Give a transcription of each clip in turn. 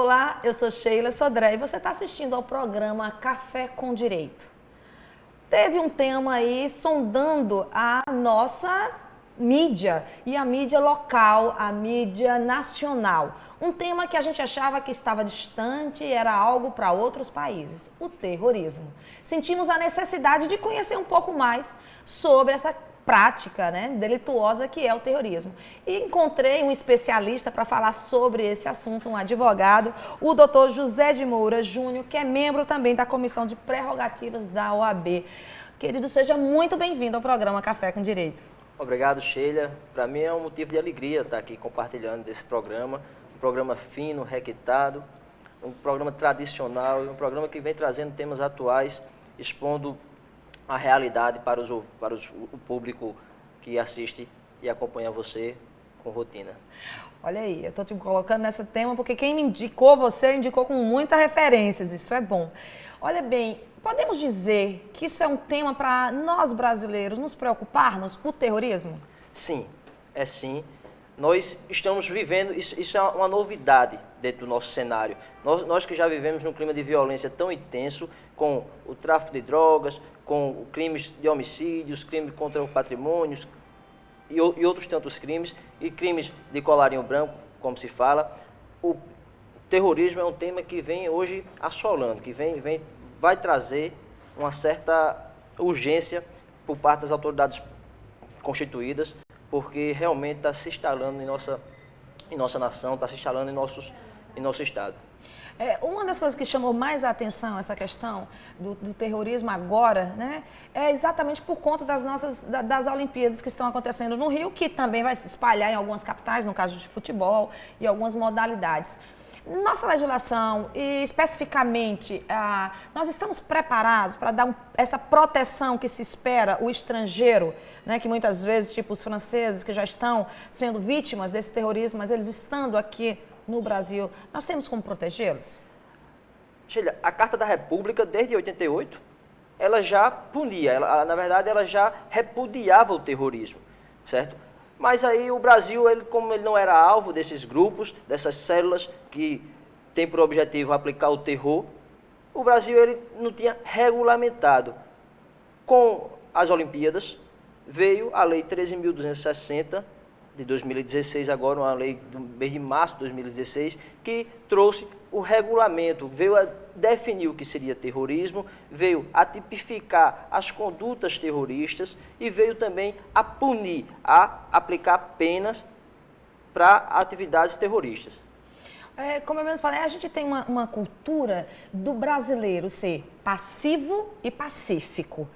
Olá, eu sou Sheila Sodré e você está assistindo ao programa Café com Direito. Teve um tema aí sondando a nossa mídia e a mídia local, a mídia nacional. Um tema que a gente achava que estava distante e era algo para outros países, o terrorismo. Sentimos a necessidade de conhecer um pouco mais sobre essa prática, delituosa que é o terrorismo. E encontrei um especialista para falar sobre esse assunto, um advogado, o doutor José de Moura Júnior, que é membro também da Comissão de Prerrogativas da OAB. Querido, seja muito bem-vindo ao programa Café com Direito. Obrigado, Sheila. Para mim é um motivo de alegria estar aqui compartilhando desse programa, um programa fino, requintado, um programa tradicional e um programa que vem trazendo temas atuais, expondo a realidade para o público que assiste e acompanha você com rotina. Olha aí, eu estou te colocando nesse tema porque quem me indicou você, indicou com muitas referências, isso é bom. Olha bem, podemos dizer que isso é um tema para nós brasileiros nos preocuparmos, o terrorismo? Sim, é sim. Nós estamos vivendo, isso é uma novidade dentro do nosso cenário. Nós que já vivemos num clima de violência tão intenso, com o tráfico de drogas, com crimes de homicídios, crimes contra o patrimônio e outros tantos crimes, e crimes de colarinho branco, como se fala. O terrorismo é um tema que vem hoje assolando, que vai trazer uma certa urgência por parte das autoridades constituídas, porque realmente está se instalando em nossa nação, está se instalando em nosso Estado. Uma das coisas que chamou mais a atenção, essa questão do terrorismo agora, é exatamente por conta das Olimpíadas que estão acontecendo no Rio, que também vai se espalhar em algumas capitais, no caso de futebol, e algumas modalidades. Nossa legislação, e especificamente, nós estamos preparados para dar essa proteção que se espera o estrangeiro, que muitas vezes, tipo os franceses, que já estão sendo vítimas desse terrorismo, mas eles estando aqui no Brasil, nós temos como protegê-los? Sheila, a Carta da República, desde 88, ela já punia, na verdade, ela já repudiava o terrorismo, certo? Mas aí o Brasil, como ele não era alvo desses grupos, dessas células que têm por objetivo aplicar o terror, o Brasil ele não tinha regulamentado. Com as Olimpíadas, veio a Lei 13.260, de 2016, agora uma lei do mês de março de 2016, que trouxe o regulamento, veio a definir o que seria terrorismo, veio a tipificar as condutas terroristas e veio também a punir, a aplicar penas para atividades terroristas. Como eu mesmo falei, a gente tem uma cultura do brasileiro ser passivo e pacífico,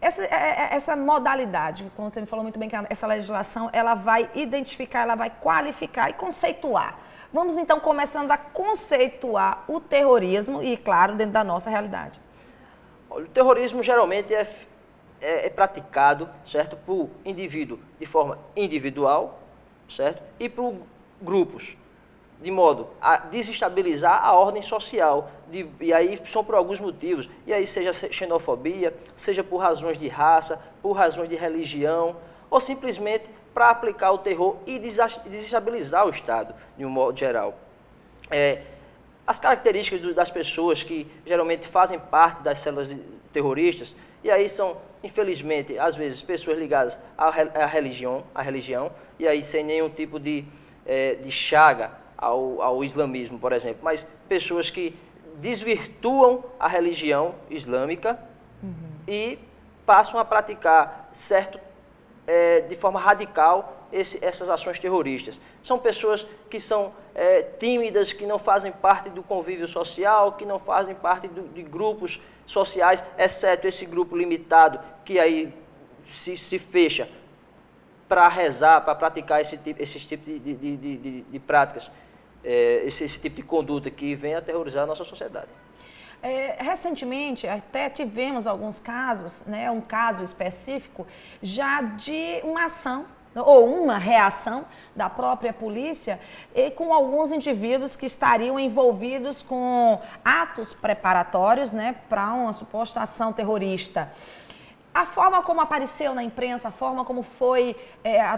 Essa modalidade, como você me falou muito bem, que essa legislação, ela vai identificar, ela vai qualificar e conceituar. Vamos então começando a conceituar o terrorismo e, claro, dentro da nossa realidade. Olha, o terrorismo geralmente é praticado, certo, por indivíduo de forma individual, certo, e por grupos, de modo a desestabilizar a ordem social, e aí são por alguns motivos, e aí seja xenofobia, seja por razões de raça, por razões de religião, ou simplesmente para aplicar o terror e desestabilizar o Estado, de um modo geral. As características das pessoas que geralmente fazem parte das células terroristas, e aí são, infelizmente, às vezes, pessoas ligadas à religião, e aí sem nenhum tipo de chaga ao islamismo, por exemplo, mas pessoas que desvirtuam a religião islâmica e passam a praticar de forma radical essas ações terroristas. São pessoas que são tímidas, que não fazem parte do convívio social, que não fazem parte de grupos sociais, exceto esse grupo limitado que aí se fecha para rezar, para praticar esse tipo de práticas, esse tipo de conduta que vem aterrorizar a nossa sociedade. Recentemente, até tivemos alguns casos, um caso específico, já de uma ação ou uma reação da própria polícia e com alguns indivíduos que estariam envolvidos com atos preparatórios para uma suposta ação terrorista. A forma como apareceu na imprensa, a forma como foi,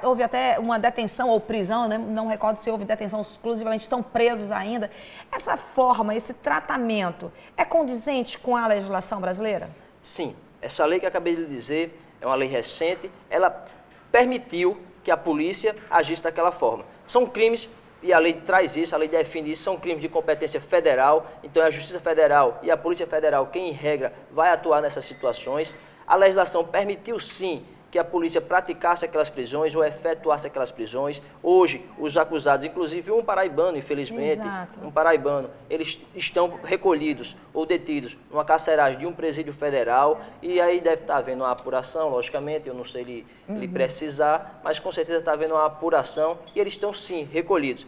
houve até uma detenção ou prisão, né? Não recordo se houve detenção exclusivamente, estão presos ainda. Essa forma, esse tratamento, é condizente com a legislação brasileira? Sim, essa lei que eu acabei de dizer é uma lei recente, ela permitiu que a polícia agisse daquela forma. São crimes, e a lei traz isso, a lei define isso, são crimes de competência federal, então é a Justiça Federal e a Polícia Federal quem, em regra, vai atuar nessas situações. A legislação permitiu, sim, que a polícia praticasse aquelas prisões ou efetuasse aquelas prisões. Hoje, os acusados, inclusive um paraibano, infelizmente, Exato. um paraibano, eles estão recolhidos ou detidos numa carceragem de um presídio federal e aí deve estar havendo uma apuração, logicamente, eu não sei lhe precisar, mas com certeza está havendo uma apuração e eles estão, sim, recolhidos.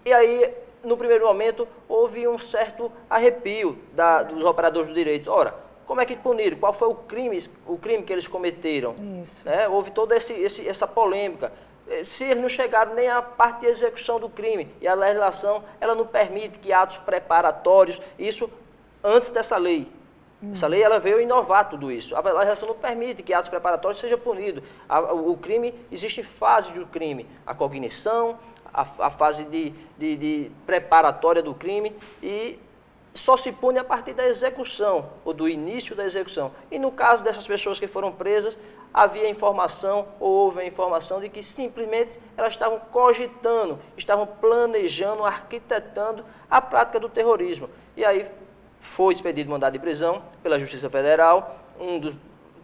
E aí, no primeiro momento, houve um certo arrepio dos operadores do direito. Ora, como é que puniram? Qual foi o crime que eles cometeram? Isso. Houve toda essa polêmica. Se eles não chegaram nem à parte de execução do crime, e a legislação ela não permite que atos preparatórios, isso antes dessa lei. Essa lei ela veio inovar tudo isso. A legislação não permite que atos preparatórios sejam punidos. O crime, existe fases do crime. A cognição, a fase de preparatória do crime e só se pune a partir da execução, ou do início da execução. E no caso dessas pessoas que foram presas, havia informação, ou houve a informação de que simplesmente elas estavam cogitando, estavam planejando, arquitetando a prática do terrorismo. E aí foi expedido mandado de prisão pela Justiça Federal,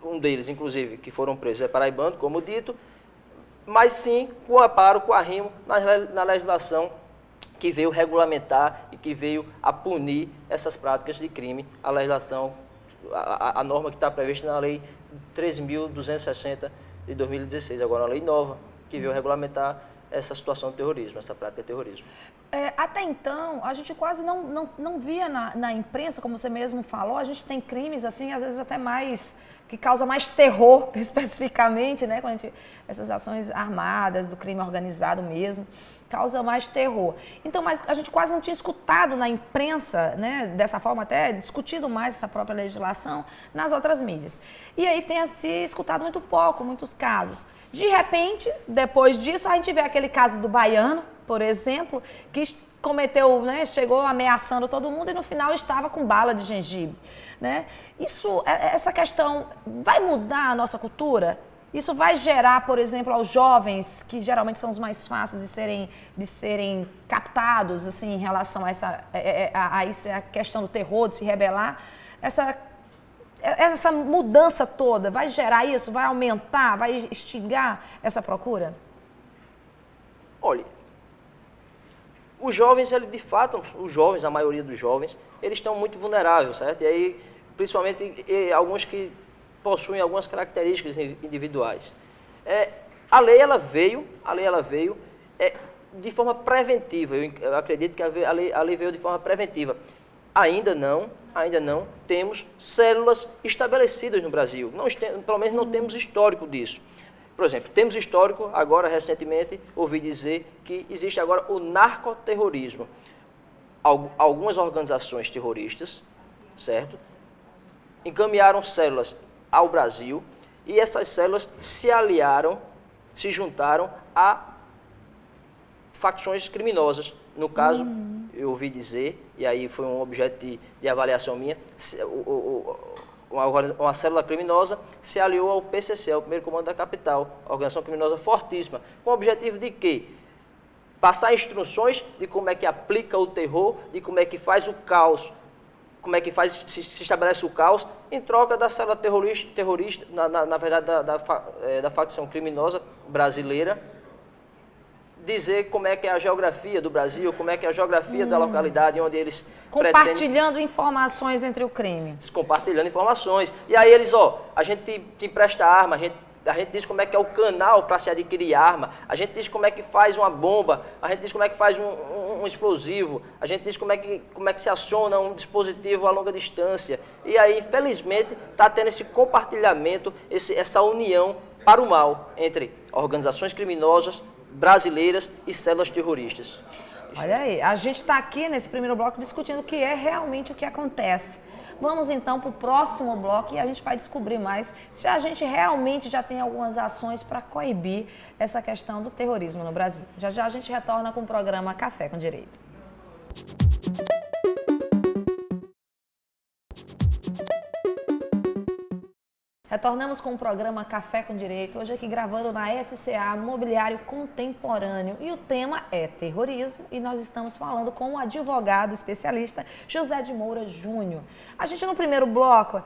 um deles, inclusive, que foram presos é paraibano, como dito, mas sim com amparo, com arrimo na legislação que veio regulamentar e que veio a punir essas práticas de crime, a legislação, a norma que está prevista na Lei 13.260 de 2016, agora uma lei nova, que veio regulamentar essa situação de terrorismo, essa prática de terrorismo. Até então, a gente quase não via na imprensa, como você mesmo falou, a gente tem crimes, assim, às vezes até mais, que causam mais terror, especificamente, né? Quando essas ações armadas, do crime organizado mesmo, causa mais terror. Então, mas a gente quase não tinha escutado na imprensa, né, dessa forma, até discutido mais essa própria legislação nas outras mídias. E aí tem se escutado muito pouco, muitos casos. De repente, depois disso, a gente vê aquele caso do baiano, por exemplo, que cometeu, né, chegou ameaçando todo mundo e no final estava com bala de gengibre, né? Essa questão vai mudar a nossa cultura? Isso vai gerar, por exemplo, aos jovens, que geralmente são os mais fáceis de serem captados, assim, em relação a essa questão do terror, de se rebelar, essa mudança toda, vai gerar isso, vai aumentar, vai instigar essa procura? Olha, os jovens, de fato, a maioria dos jovens, eles estão muito vulneráveis, certo? E aí, principalmente, alguns que possuem algumas características individuais. A lei ela veio de forma preventiva. Eu acredito que a lei veio de forma preventiva. Ainda não temos células estabelecidas no Brasil. Pelo menos não temos histórico disso. Por exemplo, temos histórico, agora recentemente, ouvi dizer que existe agora o narcoterrorismo. Algumas organizações terroristas, certo? Encaminharam células ao Brasil e essas células se aliaram, se juntaram a facções criminosas. No caso, eu ouvi dizer, e aí foi um objeto de avaliação minha, uma célula criminosa se aliou ao PCC, ao Primeiro Comando da Capital, organização criminosa fortíssima, com o objetivo de quê? Passar instruções de como é que aplica o terror, de como é que faz o caos, como é que se estabelece o caos, em troca da célula terrorista na verdade, da facção criminosa brasileira, dizer como é que é a geografia do Brasil, como é que é a geografia da localidade onde eles compartilhando informações entre o crime. Compartilhando informações. E aí eles, a gente te empresta arma, a gente diz como é que é o canal para se adquirir arma, a gente diz como é que faz uma bomba, a gente diz como é que faz um explosivo, a gente diz como é que se aciona um dispositivo a longa distância. E aí, infelizmente, está tendo esse compartilhamento, essa união para o mal entre organizações criminosas brasileiras e células terroristas. Olha aí, a gente está aqui nesse primeiro bloco discutindo o que é realmente o que acontece. Vamos então para o próximo bloco e a gente vai descobrir mais se a gente realmente já tem algumas ações para coibir essa questão do terrorismo no Brasil. Já já a gente retorna com o programa Café com Direito. Retornamos com o programa Café com Direito, hoje aqui gravando na SCA Mobiliário Contemporâneo, e o tema é terrorismo, e nós estamos falando com o advogado especialista José de Moura Júnior. A gente no primeiro bloco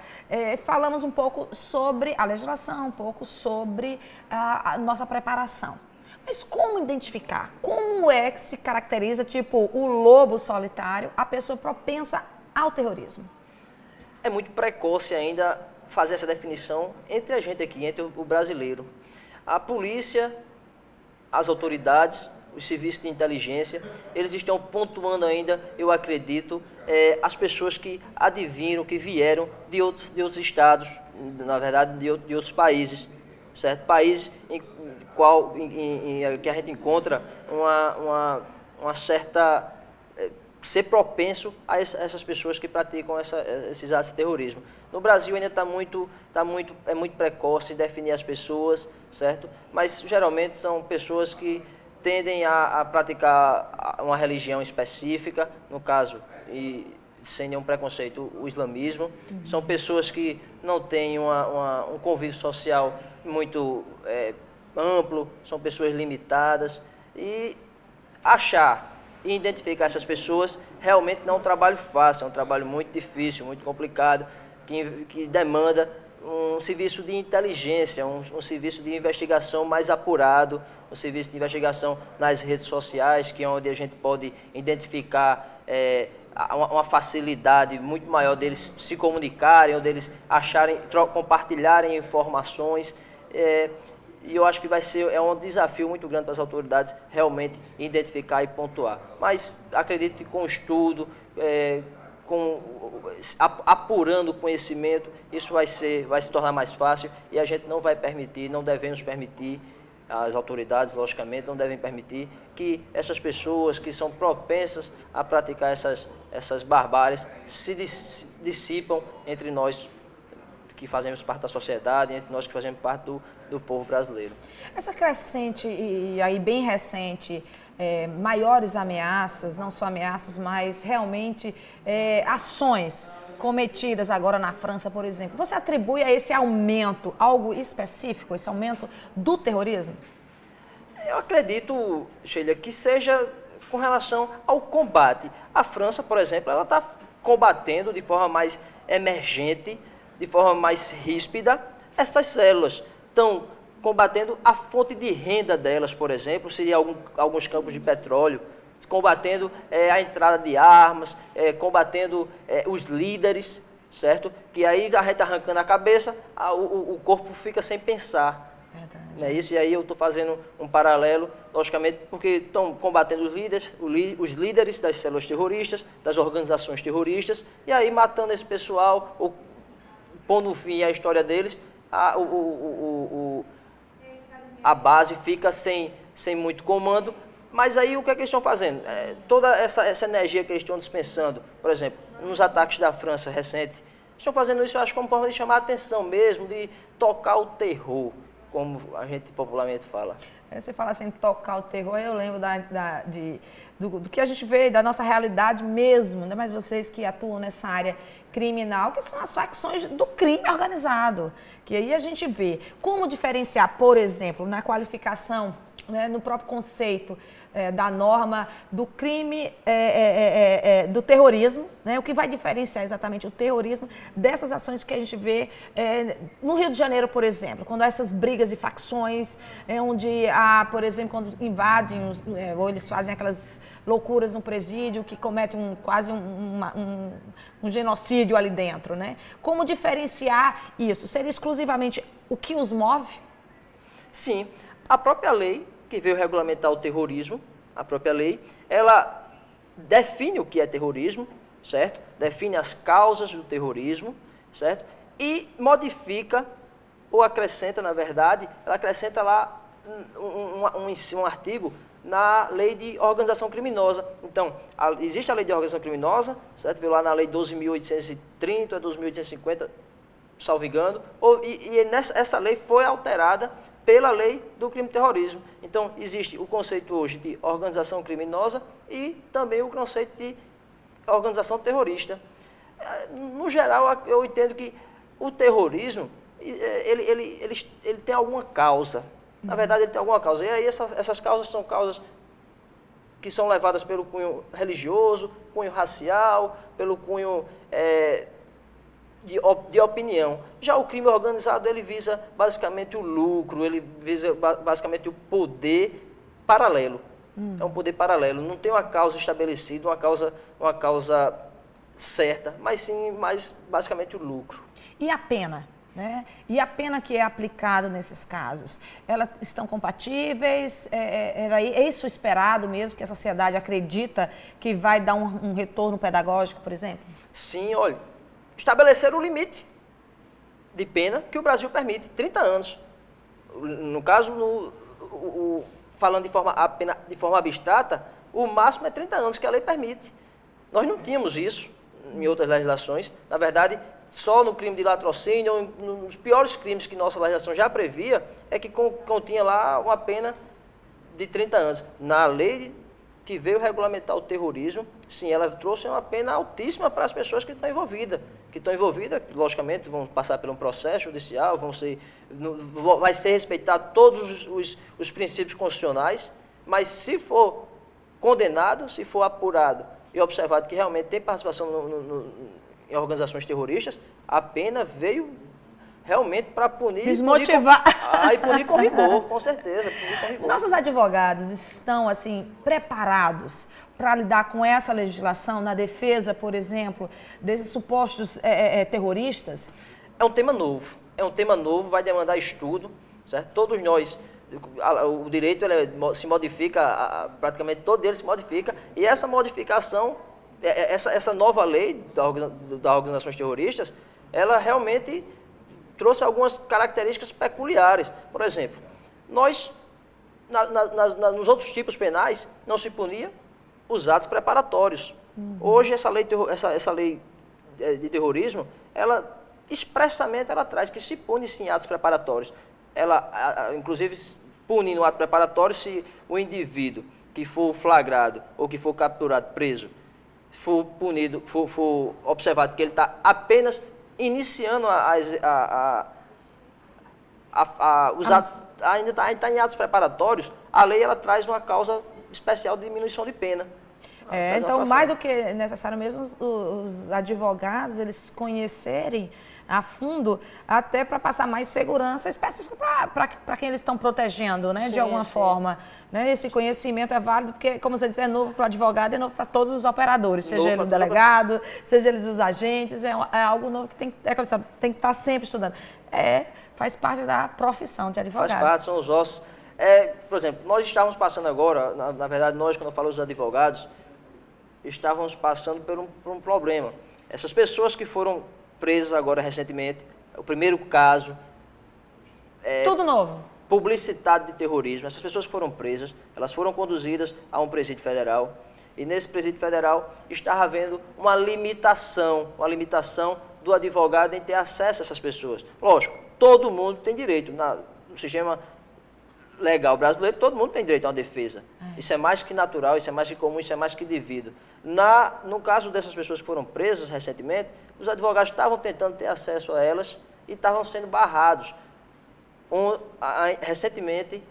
falamos um pouco sobre a legislação, um pouco sobre a nossa preparação. Mas como identificar? Como é que se caracteriza, tipo, o lobo solitário, a pessoa propensa ao terrorismo? É muito precoce ainda fazer essa definição entre a gente aqui, entre o brasileiro. A polícia, as autoridades, os serviços de inteligência, eles estão pontuando ainda, eu acredito, as pessoas que adivinham, que vieram de outros estados, na verdade, de outros países, certo? Países em que a gente encontra uma certa ser propenso a essas pessoas que praticam esses atos de terrorismo. No Brasil ainda é muito precoce definir as pessoas, certo? Mas geralmente são pessoas que tendem a praticar uma religião específica, no caso, e sem nenhum preconceito, o islamismo. São pessoas que não têm um convívio social muito amplo, são pessoas limitadas, e achar e identificar essas pessoas realmente não é um trabalho fácil, é um trabalho muito difícil, muito complicado, que demanda um serviço de inteligência, um serviço de investigação mais apurado, um serviço de investigação nas redes sociais, que é onde a gente pode identificar uma facilidade muito maior deles se comunicarem, ou deles compartilharem informações. E eu acho que é um desafio muito grande para as autoridades realmente identificar e pontuar. Mas acredito que com estudo, apurando o conhecimento, isso vai se tornar mais fácil, e a gente não vai permitir, não devemos permitir, as autoridades, logicamente, não devem permitir que essas pessoas que são propensas a praticar essas barbáries se dissipam entre nós que fazemos parte da sociedade, entre nós que fazemos parte do povo brasileiro. Essa crescente e aí bem recente, maiores ameaças, não só ameaças, mas realmente ações cometidas agora na França, por exemplo, você atribui a esse aumento algo específico, esse aumento do terrorismo? Eu acredito, Sheila, que seja com relação ao combate. A França, por exemplo, ela está combatendo de forma mais emergente, de forma mais ríspida, essas células. Estão combatendo a fonte de renda delas, por exemplo, seria alguns campos de petróleo, combatendo a entrada de armas, combatendo os líderes, certo? Que aí a gente arrancando a cabeça, o corpo fica sem pensar. Não é isso? E aí eu estou fazendo um paralelo, logicamente, porque estão combatendo os líderes das células terroristas, das organizações terroristas, e aí matando esse pessoal, ou pondo fim à história deles, a base fica sem muito comando. Mas aí o que é que eles estão fazendo? Toda essa energia que eles estão dispensando, por exemplo, nos ataques da França recente, estão fazendo isso, eu acho, como forma de chamar a atenção mesmo, de tocar o terror, como a gente popularmente fala. Você fala assim, tocar o terror, eu lembro do que a gente vê, da nossa realidade mesmo, ainda mais vocês que atuam nessa área criminal, que são as facções do crime organizado. Que aí a gente vê como diferenciar, por exemplo, na qualificação, né, no próprio conceito da norma do crime, do terrorismo, né, o que vai diferenciar exatamente o terrorismo dessas ações que a gente vê no Rio de Janeiro, por exemplo, quando há essas brigas de facções, onde há, por exemplo, quando invadem, ou eles fazem aquelas loucuras no presídio, que cometem quase um genocídio ali dentro, né? Como diferenciar isso? Seria exclusivamente o que os move? Sim, a própria lei que veio regulamentar o terrorismo, a própria lei, ela define o que é terrorismo, certo? Define as causas do terrorismo, certo? E modifica, ou acrescenta, na verdade, ela acrescenta lá um artigo na lei de organização criminosa. Então, existe a lei de organização criminosa, certo? Veio lá na lei 12.830, 12.850, salvo engano, essa lei foi alterada pela lei do crime de terrorismo. Então, existe o conceito hoje de organização criminosa e também o conceito de organização terrorista. No geral, eu entendo que o terrorismo, ele tem alguma causa. Na verdade, ele tem alguma causa. E aí essas causas são causas que são levadas pelo cunho religioso, cunho racial, pelo cunho de opinião. Já o crime organizado, ele visa basicamente o lucro, ele visa basicamente o poder paralelo. É um poder paralelo. Não tem uma causa estabelecida, uma causa certa, mas sim, basicamente o lucro. E a pena? Né? E a pena que é aplicada nesses casos, elas estão compatíveis? É isso esperado mesmo, que a sociedade acredita que vai dar um retorno pedagógico, por exemplo? Sim, olha, estabelecer o limite de pena que o Brasil permite, 30 anos. No caso, falando de forma abstrata, o máximo é 30 anos que a lei permite. Nós não tínhamos isso em outras legislações. Na verdade, só no crime de latrocínio, nos piores crimes que nossa legislação já previa, é que continha lá uma pena de 30 anos. Na lei que veio regulamentar o terrorismo, sim, ela trouxe uma pena altíssima para as pessoas que estão envolvidas. Logicamente, vão passar por um processo judicial, vai ser respeitado todos os princípios constitucionais, mas se for condenado, se for apurado e observado que realmente tem participação em organizações terroristas, a pena veio realmente para punir. Desmotivar. E punir com rigor, com certeza. Punir com rigor. Nossos advogados estão, assim, preparados para lidar com essa legislação na defesa, por exemplo, desses supostos terroristas? É um tema novo, vai demandar estudo, certo? Todos nós, o direito se modifica, praticamente todo ele se modifica, e essa modificação, essa nova lei das organizações terroristas, ela realmente trouxe algumas características peculiares. Por exemplo, nós, nos outros tipos penais, não se punia os atos preparatórios. Hoje, essa lei de terrorismo, ela expressamente ela traz que se pune sim atos preparatórios. Ela, inclusive, pune no ato preparatório se o indivíduo que for flagrado ou que for capturado, preso, for punido, for observado que ele está apenas iniciando os atos, ainda está em atos preparatórios, a lei ela traz uma causa especial de diminuição de pena. Então, mais do que necessário mesmo, os advogados, eles conhecerem a fundo, até para passar mais segurança específica para quem eles estão protegendo, né, de alguma forma. Né? Esse conhecimento é válido porque, como você disse, é novo para o advogado, é novo para todos os operadores, seja ele o delegado, seja ele os agentes, é algo novo que tem que estar sempre estudando. Faz parte da profissão de advogado. Faz parte, são os ossos. Por exemplo, nós estávamos passando agora, na verdade, nós, quando eu falo dos advogados, estávamos passando por um problema. Essas pessoas que foram presas agora recentemente, o primeiro caso... Tudo novo. Publicitado de terrorismo. Essas pessoas que foram presas, elas foram conduzidas a um presídio federal. E nesse presídio federal estava havendo uma limitação do advogado em ter acesso a essas pessoas. Lógico, todo mundo tem direito. No sistema legal brasileiro, todo mundo tem direito a uma defesa. Isso é mais que natural, isso é mais que comum, isso é mais que devido. No caso dessas pessoas que foram presas recentemente, os advogados estavam tentando ter acesso a elas e estavam sendo barrados. Recentemente,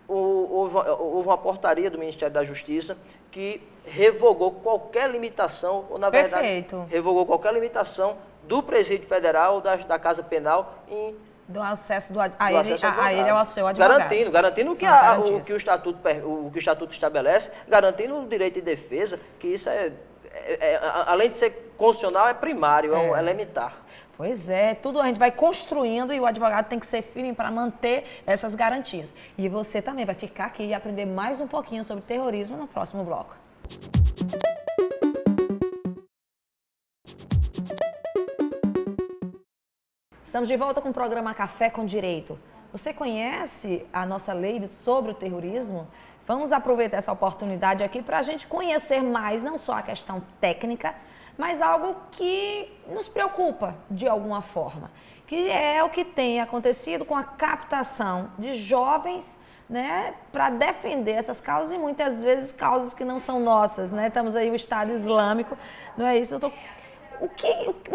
houve uma portaria do Ministério da Justiça que revogou qualquer limitação, ou na verdade, revogou qualquer limitação do presídio federal, da Casa Penal, do acesso a ele ao seu advogado. Garantindo o que o Estatuto estabelece, garantindo o direito de defesa, que isso além de ser constitucional, é primário, é elementar. Pois é, tudo a gente vai construindo e o advogado tem que ser firme para manter essas garantias. E você também vai ficar aqui e aprender mais um pouquinho sobre terrorismo no próximo bloco. Estamos de volta com o programa Café com Direito. Você conhece a nossa lei sobre o terrorismo? Vamos aproveitar essa oportunidade aqui para a gente conhecer mais, não só a questão técnica, mas algo que nos preocupa de alguma forma, que é o que tem acontecido com a captação de jovens, né, para defender essas causas e muitas vezes causas que não são nossas, né? Estamos aí o Estado Islâmico, não é isso? O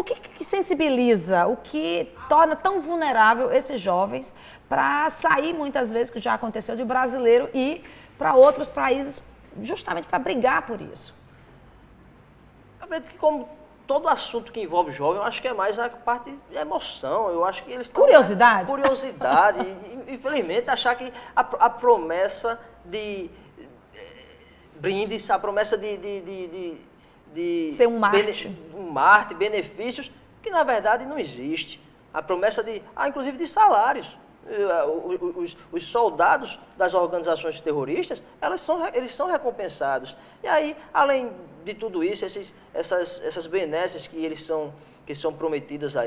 que sensibiliza, o que torna tão vulnerável esses jovens para sair muitas vezes, que já aconteceu, de brasileiro e para outros países, justamente para brigar por isso? Eu acredito que, como todo assunto que envolve jovem, eu acho que é mais a parte de emoção. Eu acho que eles estão... Curiosidade? Curiosidade. E, infelizmente, achar que a promessa de brindes, a promessa de ser um Marte. Um Marte, benefícios, que na verdade não existe. A promessa inclusive de salários. Os soldados das organizações terroristas, eles são recompensados. E aí, além de tudo isso, essas benesses que são prometidas a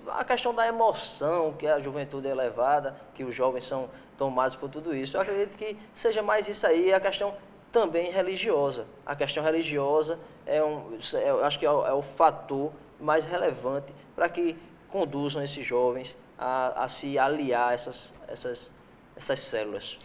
a questão da emoção, que a juventude é elevada, que os jovens são tomados por tudo isso. Eu acredito que seja mais isso aí, a questão também religiosa. A questão religiosa eu acho que é o fator mais relevante para que conduzam esses jovens a se aliar a essas células.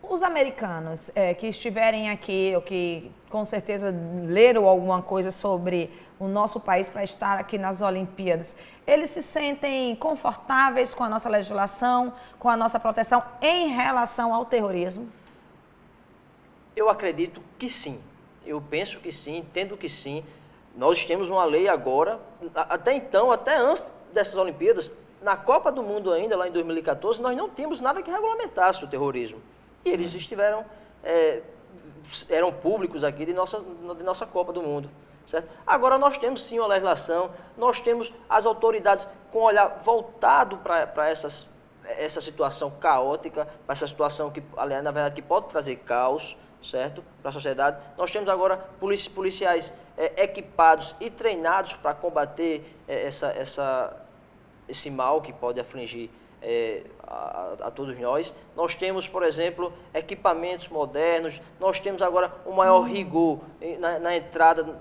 Os americanos que estiverem aqui, ou que com certeza leram alguma coisa sobre o nosso país para estar aqui nas Olimpíadas, eles se sentem confortáveis com a nossa legislação, com a nossa proteção em relação ao terrorismo? Eu acredito que sim. Eu penso que sim, entendo que sim. Nós temos uma lei agora, até então, até antes dessas Olimpíadas, na Copa do Mundo ainda, lá em 2014, nós não tínhamos nada que regulamentasse o terrorismo. E eles eram públicos aqui de nossa Copa do Mundo. Certo? Agora nós temos sim uma legislação, nós temos as autoridades com o olhar voltado para essa situação caótica, para essa situação que, aliás, na verdade, que pode trazer caos, certo, para a sociedade. Nós temos agora policiais equipados e treinados para combater esse mal que pode afligir a todos nós. Nós temos, por exemplo, equipamentos modernos, nós temos agora um maior rigor na entrada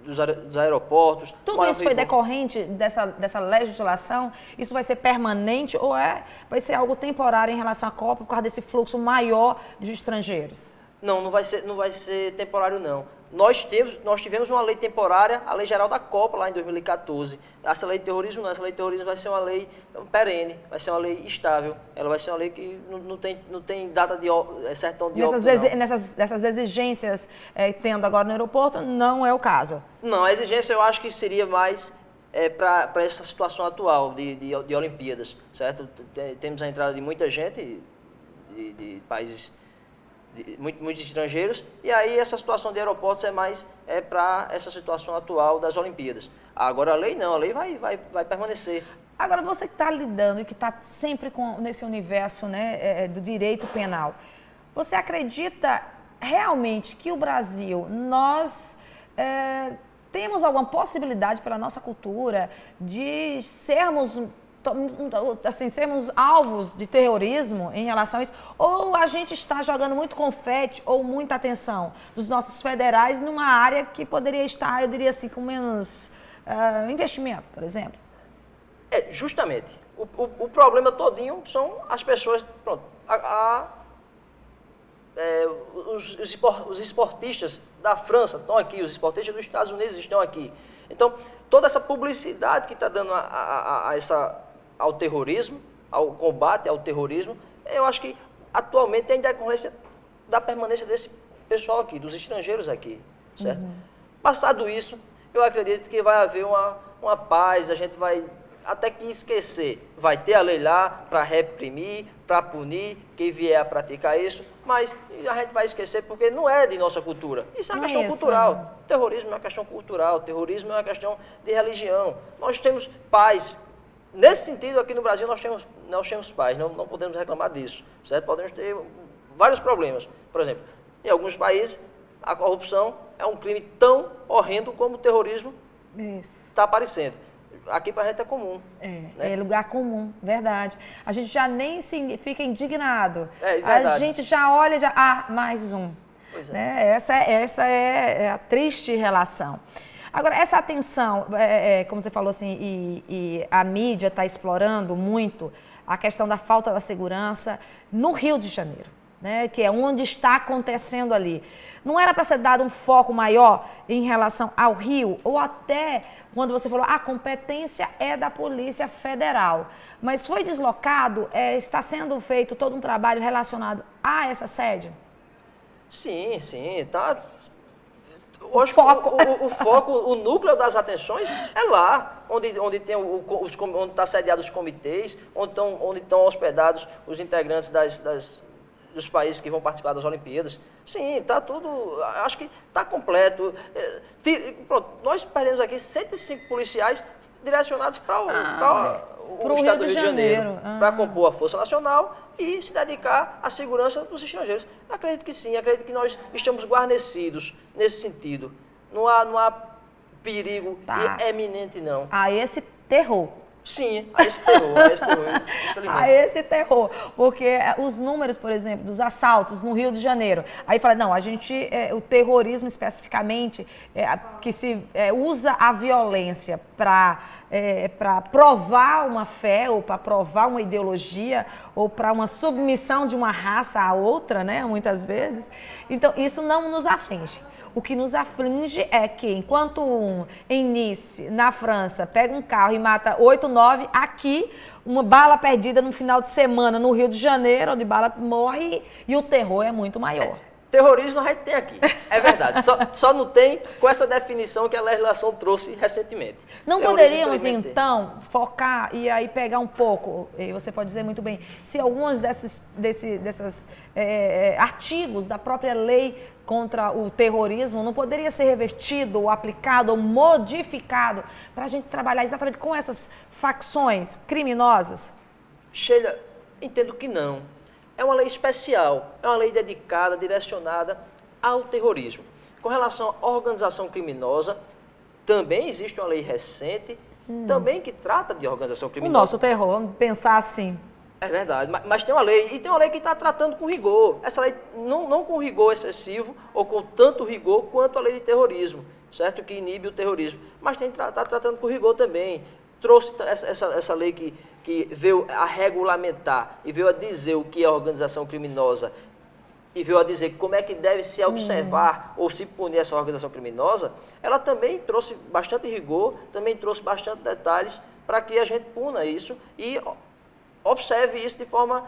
dos aeroportos. Tudo isso foi decorrente dessa legislação? Isso vai ser permanente ou vai ser algo temporário em relação à Copa por causa desse fluxo maior de estrangeiros? Não vai ser temporário, não. Nós tivemos uma lei temporária, a Lei Geral da Copa, lá em 2014. Essa lei de terrorismo não, essa lei de terrorismo vai ser uma lei perene, vai ser uma lei estável. Ela vai ser uma lei que não tem data de certão de óbito, nessas exigências tendo agora no aeroporto, não é o caso? Não, a exigência eu acho que seria mais para essa situação atual de Olimpíadas, certo? Temos a entrada de muita gente de países... muitos estrangeiros, e aí essa situação de aeroportos é mais para essa situação atual das Olimpíadas. Agora a lei não, a lei vai permanecer. Agora você que está lidando e que está sempre nesse universo, né, do direito penal, você acredita realmente que o Brasil, nós temos alguma possibilidade pela nossa cultura de sermos alvos de terrorismo em relação a isso, ou a gente está jogando muito confete ou muita atenção dos nossos federais numa área que poderia estar, eu diria assim, com menos investimento, por exemplo? Justamente. O problema todinho são as pessoas, pronto, os esportistas da França estão aqui, os esportistas dos Estados Unidos estão aqui. Então, toda essa publicidade que está dando ao terrorismo, ao combate ao terrorismo, eu acho que atualmente tem decorrência da permanência desse pessoal aqui, dos estrangeiros aqui, certo? Uhum. Passado isso, eu acredito que vai haver uma paz, a gente vai até que esquecer. Vai ter a lei lá para reprimir, para punir quem vier a praticar isso, mas a gente vai esquecer porque não é de nossa cultura. Isso é uma questão cultural. O terrorismo é uma questão cultural, o terrorismo é uma questão de religião. Nós temos paz. Nesse sentido, aqui no Brasil, nós temos paz, não podemos reclamar disso, certo? Podemos ter vários problemas. Por exemplo, em alguns países, a corrupção é um crime tão horrendo como o terrorismo está aparecendo. aqui para a gente é comum. É lugar comum, verdade. A gente já nem fica indignado. Verdade. A gente já olha e já, mais um. Pois é. Né? Essa é a triste relação. Agora, essa atenção, como você falou assim, e a mídia está explorando muito a questão da falta da segurança no Rio de Janeiro, né? Que é onde está acontecendo ali. Não era para ser dado um foco maior em relação ao Rio, ou até quando você falou, a competência é da Polícia Federal, mas foi deslocado, está sendo feito todo um trabalho relacionado a essa sede? Sim, tá. Hoje, o foco, o núcleo das atenções é lá, onde tem onde está sediado os comitês, onde estão hospedados os integrantes dos países que vão participar das Olimpíadas. Sim, está tudo, acho que está completo. Pronto, nós perdemos aqui 105 policiais direcionados para o estado do Rio de Janeiro, para compor a Força Nacional e se dedicar à segurança dos estrangeiros. Acredito que sim, acredito que nós estamos guarnecidos nesse sentido. Não há perigo eminente, não. A esse terror. Sim, a esse terror, infelizmente. A esse terror, porque os números, por exemplo, dos assaltos no Rio de Janeiro, aí fala, não, o terrorismo especificamente, que se usa a violência para provar uma fé, ou para provar uma ideologia, ou para uma submissão de uma raça à outra, né, muitas vezes. Então, isso não nos aflige. O que nos aflige é que, enquanto em Nice, na França, pega um carro e mata 8, 9, aqui, uma bala perdida no final de semana no Rio de Janeiro, onde bala morre e o terror é muito maior. Terrorismo a gente tem aqui, é verdade. Só não tem com essa definição que a legislação trouxe recentemente. Não poderíamos, então, focar e aí pegar um pouco, e você pode dizer muito bem, se alguns desses artigos da própria lei contra o terrorismo não poderia ser revertido, ou aplicado, ou modificado para a gente trabalhar exatamente com essas facções criminosas? Sheila, entendo que não. É uma lei especial, é uma lei dedicada, direcionada ao terrorismo. Com relação à organização criminosa, também existe uma lei recente, também que trata de organização criminosa. O nosso terror, vamos pensar assim. É verdade, mas tem uma lei, e tem uma lei que está tratando com rigor. Essa lei não com rigor excessivo, ou com tanto rigor quanto a lei de terrorismo, certo? Que inibe o terrorismo. Mas está tratando com rigor também. Trouxe essa lei que veio a regulamentar e veio a dizer o que é organização criminosa e veio a dizer como é que deve se observar ou se punir essa organização criminosa, ela também trouxe bastante rigor, também trouxe bastante detalhes para que a gente puna isso e observe isso de forma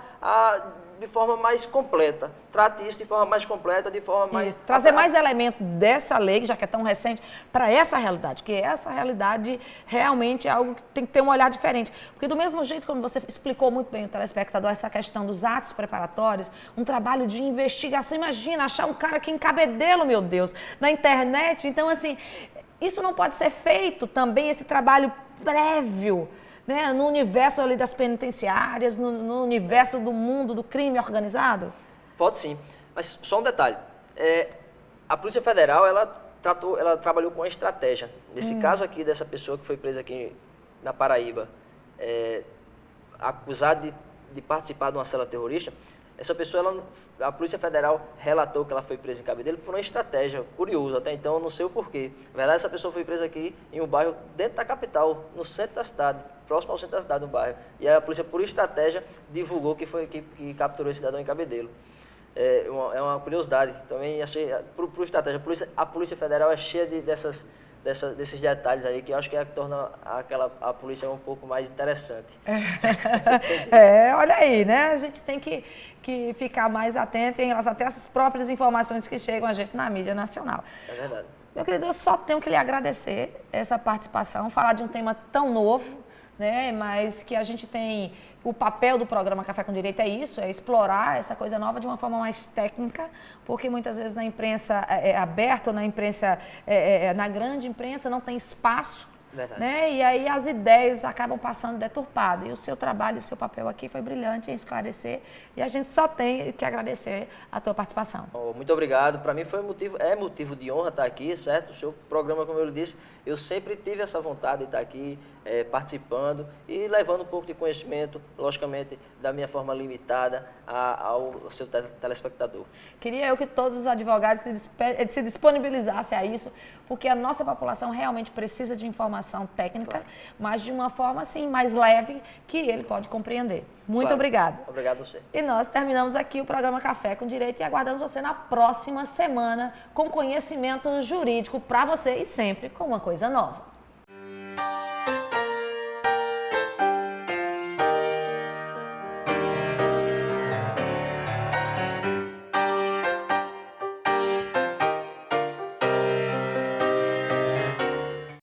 mais completa. Trate isso de forma mais completa, de forma mais... Trazer mais elementos dessa lei, já que é tão recente, para essa realidade, que essa realidade realmente é algo que tem que ter um olhar diferente. Porque do mesmo jeito, como você explicou muito bem o telespectador, essa questão dos atos preparatórios, um trabalho de investigação, imagina, achar um cara que em Cabedelo, meu Deus, na internet. Então, assim, isso não pode ser feito também, esse trabalho prévio, né, no universo ali das penitenciárias, no universo do mundo do crime organizado? Pode sim, mas só um detalhe. A Polícia Federal, ela trabalhou com a estratégia. Nesse caso aqui, dessa pessoa que foi presa aqui na Paraíba, acusada de participar de uma cela terrorista, essa pessoa, a Polícia Federal relatou que ela foi presa em Cabedelo por uma estratégia. Curioso, até então eu não sei o porquê. Na verdade, essa pessoa foi presa aqui em um bairro dentro da capital, no centro da cidade, próximo ao centro da cidade, no bairro. E a polícia, por estratégia, divulgou que capturou esse cidadão em Cabedelo. É uma curiosidade. Também achei, por estratégia, a Polícia Federal é cheia desses detalhes aí, que eu acho que torna a polícia um pouco mais interessante. Olha aí, né? A gente tem que ficar mais atento em relação até essas próprias informações que chegam a gente na mídia nacional. É verdade. Meu querido, eu só tenho que lhe agradecer essa participação, falar de um tema tão novo, né? Mas que a gente tem... O papel do programa Café com Direito é isso, é explorar essa coisa nova de uma forma mais técnica, porque muitas vezes na imprensa aberta, ou na imprensa, na grande imprensa, não tem espaço Verdade. né? E aí as ideias acabam passando deturpadas. E o seu trabalho, o seu papel aqui foi brilhante em esclarecer. E a gente só tem que agradecer a tua participação. Oh, muito obrigado. Para mim é motivo de honra estar aqui, certo? O seu programa, como eu lhe disse, eu sempre tive essa vontade de estar aqui participando e levando um pouco de conhecimento, logicamente, da minha forma limitada ao seu telespectador. Queria eu que todos os advogados se disponibilizassem a isso, porque a nossa população realmente precisa de informação técnica, Claro. mas de uma forma assim mais leve que ele pode compreender. Muito Claro. obrigada. Obrigado a você. E nós terminamos aqui o programa Café com Direito e aguardamos você na próxima semana com conhecimento jurídico para você e sempre com uma coisa nova.